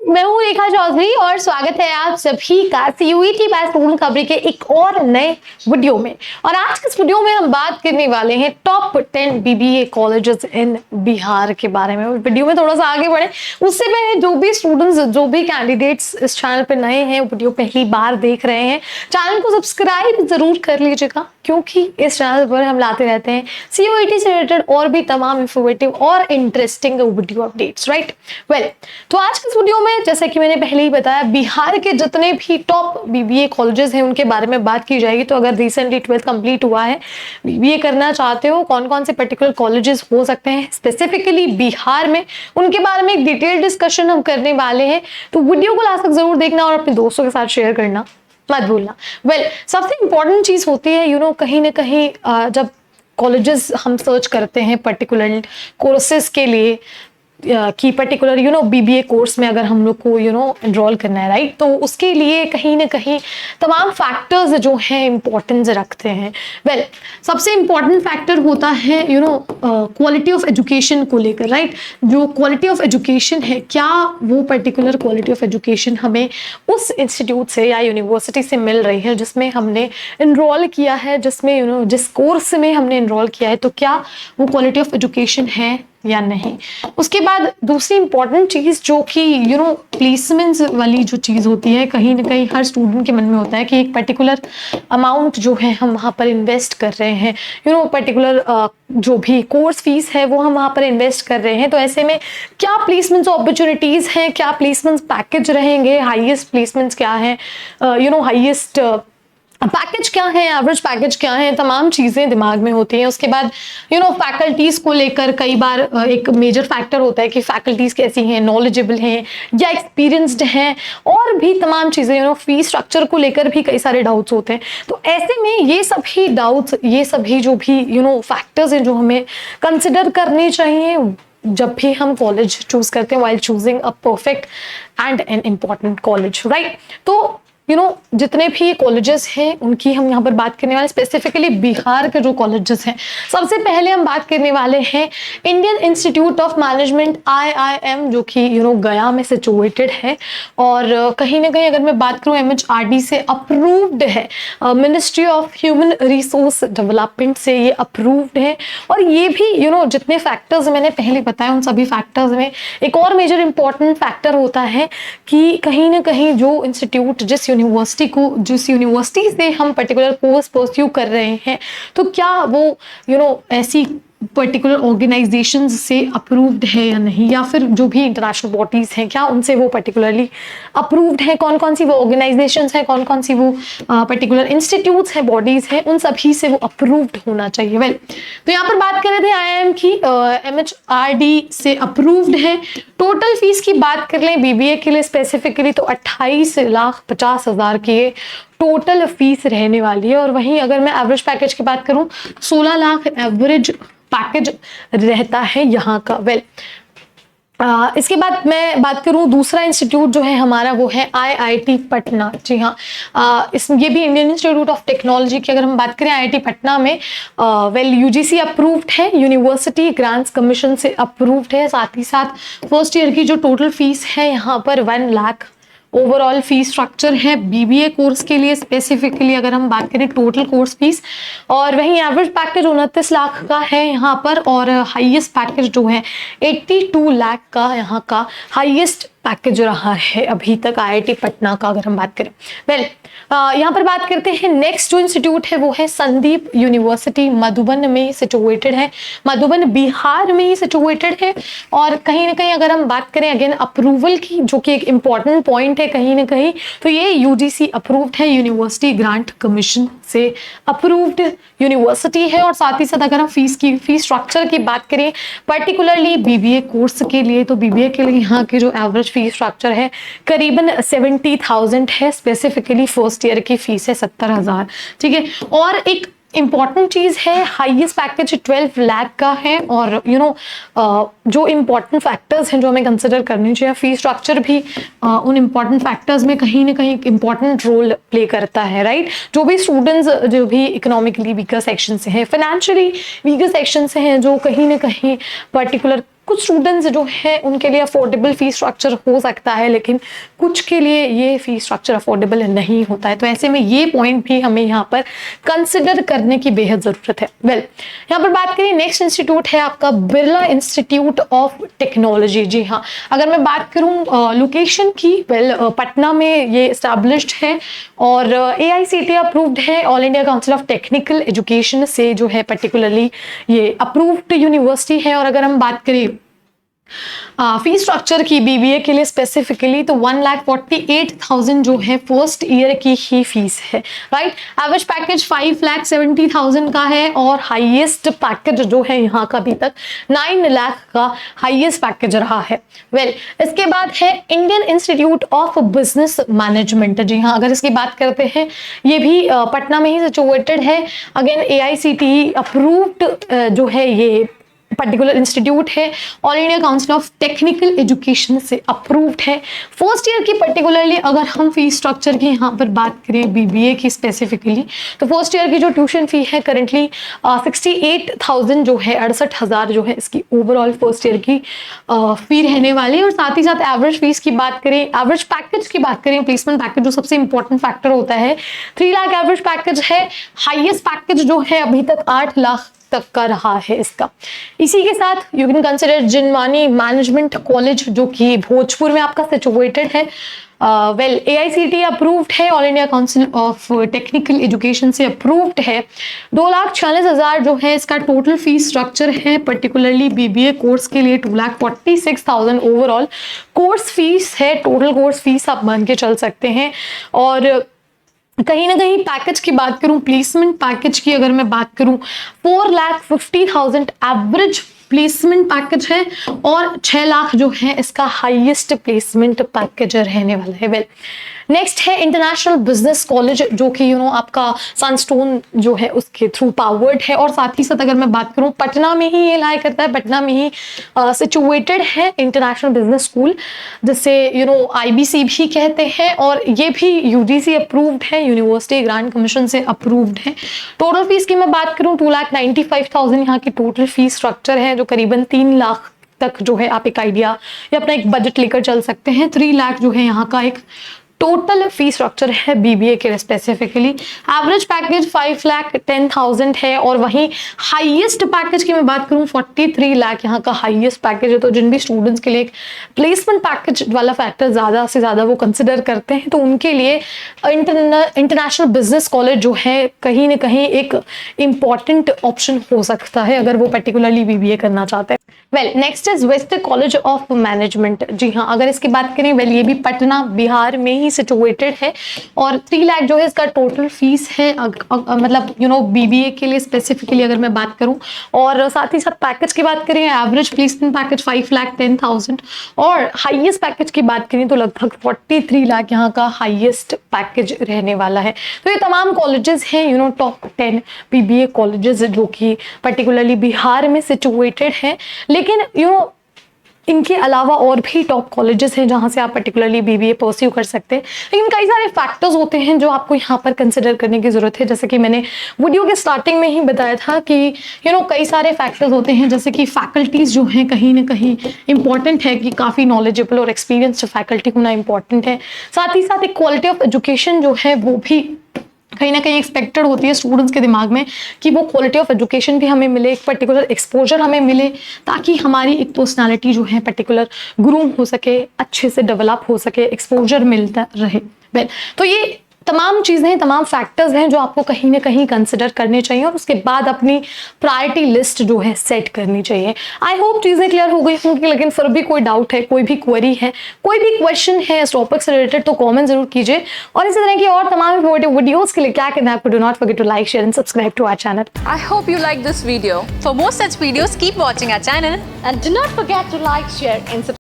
मैं हूँ रेखा चौधरी और स्वागत है आप सभी का सीयूईटी बैच स्टूडेंट खबरी के एक और नए वीडियो में। और आज के इस वीडियो में हम बात करने वाले हैं top 10 BBA colleges in Bihar के बारे में। वीडियो में थोड़ा सा आगे बढ़े उससे पहले जो भी स्टूडेंट्स, जो भी कैंडिडेट्स इस चैनल पे नए हैं, वीडियो पहली बार देख रहे हैं, चैनल को सब्सक्राइब जरूर कर लीजिएगा, क्योंकि इस चैनल पर हम लाते रहते हैं सीयूईटी से रिलेटेड और भी तमाम इंफॉर्मेटिव और interesting video updates. Right, well, तो आज के इस वीडियो में जैसे कि मैंने पहले ही बताया, बिहार के जितने भी टॉप बीबीए कॉलेजेस हैं उनके बारे में बात की जाएगी। तो अगर रिसेंटली 12th कंप्लीट हुआ है, बीबीए करना चाहते हो, कौन कौन से पर्टिकुलर कॉलेजेस हो सकते हैं स्पेसिफिकली बिहार में, उनके बारे में एक डिटेल डिस्कशन हम करने वाले हैं। तो वीडियो को लास्ट तक जरूर देखना और अपने दोस्तों के साथ शेयर करना मत भूलना। वेल, सबसे इंपॉर्टेंट चीज होती है कहीं ना कहीं जब कॉलेजेस हम सर्च करते हैं पर्टिकुलर कोर्सेज के लिए कि पर्टिकुलर बीबीए कोर्स में अगर हम लोग को एनरोल करना है, राइट, तो उसके लिए कहीं ना कहीं तमाम फैक्टर्स जो हैं इंपॉर्टेंस रखते हैं। वेल, सबसे इंपॉर्टेंट फैक्टर होता है क्वालिटी ऑफ एजुकेशन को लेकर, राइट। जो क्वालिटी ऑफ एजुकेशन है, क्या वो पर्टिकुलर क्वालिटी ऑफ एजुकेशन हमें उस इंस्टीट्यूट से या यूनिवर्सिटी से मिल रही है जिसमें हमने एनरोल किया है, जिसमें जिस कोर्स में हमने एनरोल किया है, तो क्या वो क्वालिटी ऑफ एजुकेशन है या नहीं। उसके बाद दूसरी इंपॉर्टेंट चीज जो कि प्लेसमेंट्स वाली जो चीज होती है, कहीं ना कहीं हर स्टूडेंट के मन में होता है कि एक पर्टिकुलर अमाउंट जो है हम वहाँ पर इन्वेस्ट कर रहे हैं, पर्टिकुलर जो भी कोर्स फीस है वो हम वहाँ पर इन्वेस्ट कर रहे हैं। तो ऐसे में क्या प्लेसमेंट्स अपॉर्चुनिटीज हैं, क्या प्लेसमेंट्स पैकेज रहेंगे, हाईएस्ट प्लेसमेंट्स क्या है, हाईएस्ट पैकेज क्या है, एवरेज पैकेज क्या है, तमाम चीज़ें दिमाग में होती हैं। उसके बाद फैकल्टीज़ को लेकर कई बार एक मेजर फैक्टर होता है कि फैकल्टीज़ कैसी हैं, नॉलेजेबल हैं या एक्सपीरियंस्ड हैं, और भी तमाम चीज़ें फीस स्ट्रक्चर को लेकर भी कई सारे डाउट्स होते हैं। तो ऐसे में ये सभी डाउट्स, ये सभी जो भी फैक्टर्स हैं जो हमें कंसिडर करने चाहिए जब भी हम कॉलेज चूज करते हैं, while choosing a perfect and an important college, right. तो जितने भी कॉलेजेस हैं उनकी हम यहाँ पर बात करने वाले, स्पेसिफिकली बिहार के जो कॉलेजेस हैं। सबसे पहले हम बात करने वाले हैं Indian institute of management IIM, जो कि गया में सिचुएटेड है। और कहीं ना कहीं अगर मैं बात करूँ, MHRD से अप्रूव्ड है, ministry of human resource development से ये अप्रूव्ड है। और ये भी जितने फैक्टर्स मैंने पहले बताया, उन सभी फैक्टर्स में एक और मेजर इंपॉर्टेंट फैक्टर होता है कि कहीं ना कहीं जो इंस्टीट्यूट, जिस यूनिवर्सिटी से हम पर्टिकुलर कोर्स परस्यू कर रहे हैं, तो क्या वो ऐसी पर्टिकुलर ऑर्गेनाइजेशन से अप्रूव्ड है या नहीं, या फिर जो भी इंटरनेशनल बॉडीज हैं क्या उनसे वो पर्टिकुलरली अप्रूव्ड है, कौन कौन सी वो ऑर्गेनाइजेशंस हैं, कौन कौन सी वो पर्टिकुलर इंस्टीट्यूट्स हैं, बॉडीज हैं, उन सभी से वो अप्रूव्ड होना चाहिए। वेल, तो यहाँ पर बात कर रहे थे IIM की, MHRD से अप्रूव्ड है। टोटल फीस की बात कर लें बीबीए के लिए स्पेसिफिकली, तो 28,50,000 की टोटल फीस रहने वाली है। और वहीं अगर मैं एवरेज पैकेज की बात करूं, 16 लाख एवरेज पैकेज रहता है यहाँ का। वेल, इसके बाद मैं बात करूं, दूसरा इंस्टीट्यूट जो है हमारा वो है IIT पटना। जी हाँ, ये भी इंडियन इंस्टीट्यूट ऑफ टेक्नोलॉजी की अगर हम बात करें, IIT पटना में वेल UGC अप्रूव्ड है, यूनिवर्सिटी ग्रांट्स कमीशन से अप्रूव्ड है। साथ ही साथ फर्स्ट ईयर की जो टोटल फीस है यहाँ पर 1 लाख ओवरऑल फीस स्ट्रक्चर है बीबीए कोर्स के लिए स्पेसिफिकली अगर हम बात करें टोटल कोर्स फीस। और वहीं एवरेज पैकेज 29 लाख का है यहाँ पर, और हाईएस्ट पैकेज जो है 82 लाख का यहाँ का हाईएस्ट पैकेज रहा है अभी तक IIT पटना का अगर हम बात करें। वेल, यहाँ पर बात करते हैं नेक्स्ट जो इंस्टीट्यूट है वो है संदीप यूनिवर्सिटी, मधुबन में सिचुएटेड है, मधुबन बिहार में ही सिचुएटेड है। और कहीं ना कहीं अगर हम बात करें अगेन अप्रूवल की, जो कि एक इम्पॉर्टेंट पॉइंट है कहीं ना कहीं, तो ये UGC अप्रूव्ड है, यूनिवर्सिटी ग्रांट कमीशन से अप्रूव्ड यूनिवर्सिटी है। और साथ ही साथ अगर हम फीस स्ट्रक्चर की बात करें पर्टिकुलरली बीबीए कोर्स के लिए, तो बीबीए के लिए यहाँ की जो एवरेज फीस स्ट्रक्चर है करीबन 70,000 है। स्पेसिफिकली फर्स्ट ईयर की फीस है 70,000, ठीक है। और एक इंपॉर्टेंट चीज है, हाईएस्ट पैकेज 12 लाख का है। और जो इंपॉर्टेंट फैक्टर्स हैं जो हमें कंसिडर करनी चाहिए, फी स्ट्रक्चर भी उन इंपॉर्टेंट फैक्टर्स में कहीं ना कहीं इंपॉर्टेंट रोल प्ले करता है, राइट। जो भी स्टूडेंट्स जो भी इकोनॉमिकली वीकर सेक्शन से हैं, फाइनेंशियली वीकर सेक्शन से हैं, जो कहीं ना कहीं पर्टिकुलर कुछ स्टूडेंट्स जो है उनके लिए अफोर्डेबल फीस स्ट्रक्चर हो सकता है, लेकिन कुछ के लिए ये फीस स्ट्रक्चर अफोर्डेबल नहीं होता है। तो ऐसे में ये पॉइंट भी हमें यहाँ पर कंसिडर करने की बेहद ज़रूरत है। वेल, यहाँ पर बात करें नेक्स्ट इंस्टीट्यूट है आपका बिरला इंस्टीट्यूट ऑफ टेक्नोलॉजी। जी हाँ, अगर मैं बात करूँ लोकेशन की, पटना में ये इस्टेब्लिश्ड है और AICTE अप्रूव्ड है, all India council of technical education से जो है पर्टिकुलरली ये अप्रूव्ड यूनिवर्सिटी है। और अगर हम बात करें फीस स्ट्रक्चर की BBA के लिए स्पेसिफिकली, तो 1,48,000 जो है फर्स्ट ईयर की ही फीस है, राइट। एवरेज पैकेज 5,70,000 का है और हाईएस्ट पैकेज जो है यहाँ का अभी तक 9 लाख का हाईएस्ट पैकेज रहा है। वेल, इसके बाद है Indian institute of business management. जी हाँ, अगर इसकी बात करते हैं, ये भी पटना में ही सिचुएटेड है। अगेन AICTE अप्रूव्ड जो है ये पर्टिकुलर इंस्टीट्यूट है, all India council of technical education से अप्रूव्ड है। फर्स्ट ईयर की पर्टिकुलरली अगर हम फीस स्ट्रक्चर की यहाँ पर बात करें BBA की स्पेसिफिकली, तो फर्स्ट ईयर की जो ट्यूशन फी है करंटली 68,000 जो है 68,000 जो है इसकी ओवरऑल फर्स्ट ईयर की फी रहने वाली है। और साथ ही साथ एवरेज फीस की बात करें, एवरेज पैकेज की बात करें, प्लेसमेंट पैकेज जो सबसे इंपॉर्टेंट फैक्टर होता है, 3 लाख एवरेज पैकेज है। हाईएस्ट पैकेज जो है अभी तक 8 लाख तक का रहा है इसका। इसी के साथ you can consider Jinwani management college जो कि भोजपुर में आपका सिचुएटेड है। वेल, AICTE अप्रूव्ड है, all India council of technical education से अप्रूव्ड है। 2,46,000 जो है इसका टोटल फीस स्ट्रक्चर है। पर्टिकुलरली BBA कोर्स के लिए 2,46,000 ओवरऑल कोर्स फीस है। टोटल कोर्स फीस आप मान के चल सकते हैं। और कहीं ना कहीं पैकेज की बात करूं, प्लेसमेंट पैकेज की अगर मैं बात करूं, 4,50,000 एवरेज प्लेसमेंट पैकेज है और 6 लाख जो है इसका हाईएस्ट प्लेसमेंट पैकेज रहने वाला है। वेल, नेक्स्ट है इंटरनेशनल बिजनेस कॉलेज जो कि आपका सनस्टोन जो है उसके थ्रू पावर्ड है। और साथ ही साथ अगर मैं बात करूं, पटना में ही ये लाई करता है, पटना में ही सिचुएटेड है इंटरनेशनल बिजनेस स्कूल, जिसे IBC भी कहते हैं। और ये भी UGC अप्रूव्ड है, यूनिवर्सिटी ग्रांट कमीशन से अप्रूव्ड है। टोटल फीस की मैं बात करूं, 2,95,000 यहाँ की टोटल फीस स्ट्रक्चर है, जो करीबन 3 लाख तक जो है आप एक आइडिया या अपना एक बजट लेकर चल सकते हैं। 3 लाख जो है यहाँ का एक टोटल फी स्ट्रक्चर है BBA के लिए स्पेसिफिकली। एवरेज पैकेज 5,10,000 है और वहीं हाईएस्ट पैकेज की मैं बात करूं 43 लाख यहाँ का हाईएस्ट पैकेज है। तो जिन भी स्टूडेंट्स के लिए एक प्लेसमेंट पैकेज वाला फैक्टर ज़्यादा से ज़्यादा वो कंसिडर करते हैं, तो उनके लिए इंटरनेशनल बिजनेस कॉलेज जो है कहीं ना कहीं एक इम्पॉर्टेंट ऑप्शन हो सकता है अगर वो पर्टिकुलरली BBA करना चाहते हैं। Well, next is west college of management. जी हाँ, अगर इसकी बात करें, वेल ये भी पटना बिहार में ही सिचुएटेड है और 3 लाख जो है इसका टोटल फीस है। मतलब BBA के लिए स्पेसिफिकली अगर मैं बात करूं, और साथ ही साथ पैकेज की बात करें, एवरेज प्लेसमेंट पैकेज 5,10,000 और हाईएस्ट पैकेज की बात करें तो लगभग 43 लाख यहाँ का हाईएस्ट पैकेज रहने वाला है। तो ये तमाम कॉलेजेस हैं टॉप 10 BBA कॉलेजेस जो कि पर्टिकुलरली बिहार में सिचुएटेड है। लेकिन इनके अलावा और भी टॉप कॉलेजेस हैं जहां से आप पर्टिकुलरली BBA परस्यू कर सकते हैं। लेकिन कई सारे फैक्टर्स होते हैं जो आपको यहाँ पर कंसिडर करने की ज़रूरत है। जैसे कि मैंने वीडियो के स्टार्टिंग में ही बताया था कि कई सारे फैक्टर्स होते हैं, जैसे कि फैकल्टीज़ जो हैं कहीं ना कहीं इंपॉर्टेंट है कि काफ़ी नॉलेजेबल और एक्सपीरियंस्ड फैकल्टी होना इंपॉर्टेंट है। साथ ही साथ एक क्वालिटी ऑफ एजुकेशन जो है वो भी कहीं ना कहीं एक्सपेक्टेड होती है स्टूडेंट्स के दिमाग में कि वो क्वालिटी ऑफ एजुकेशन भी हमें मिले, एक पर्टिकुलर एक्सपोजर हमें मिले, ताकि हमारी एक पर्सनालिटी जो है पर्टिकुलर ग्रूम हो सके, अच्छे से डेवलप हो सके, एक्सपोजर मिलता रहे। वेल, तो ये तमाम चीज़ें, तमाम फैक्टर्स हैं जो आपको कहीं ना कहीं कंसिडर करने चाहिए और उसके बाद अपनी प्रायोरिटी लिस्ट जो है सेट करनी चाहिए। आई होप चीज़ें क्लियर हो गई होंगी, लेकिन फिर भी कोई डाउट है, कोई भी क्वेरी है, कोई भी क्वेश्चन है इस टॉपिक से रिलेटेड, तो कमेंट जरूर कीजिए। और इसी तरह की और तमाम इंफॉर्मेटिव वीडियोस के लिए क्या करना है आपको, do not forget to like, share and subscribe to our channel. I hope you like this video. For more such videos, keep watching our channel. And do not forget to like, share and subscribe.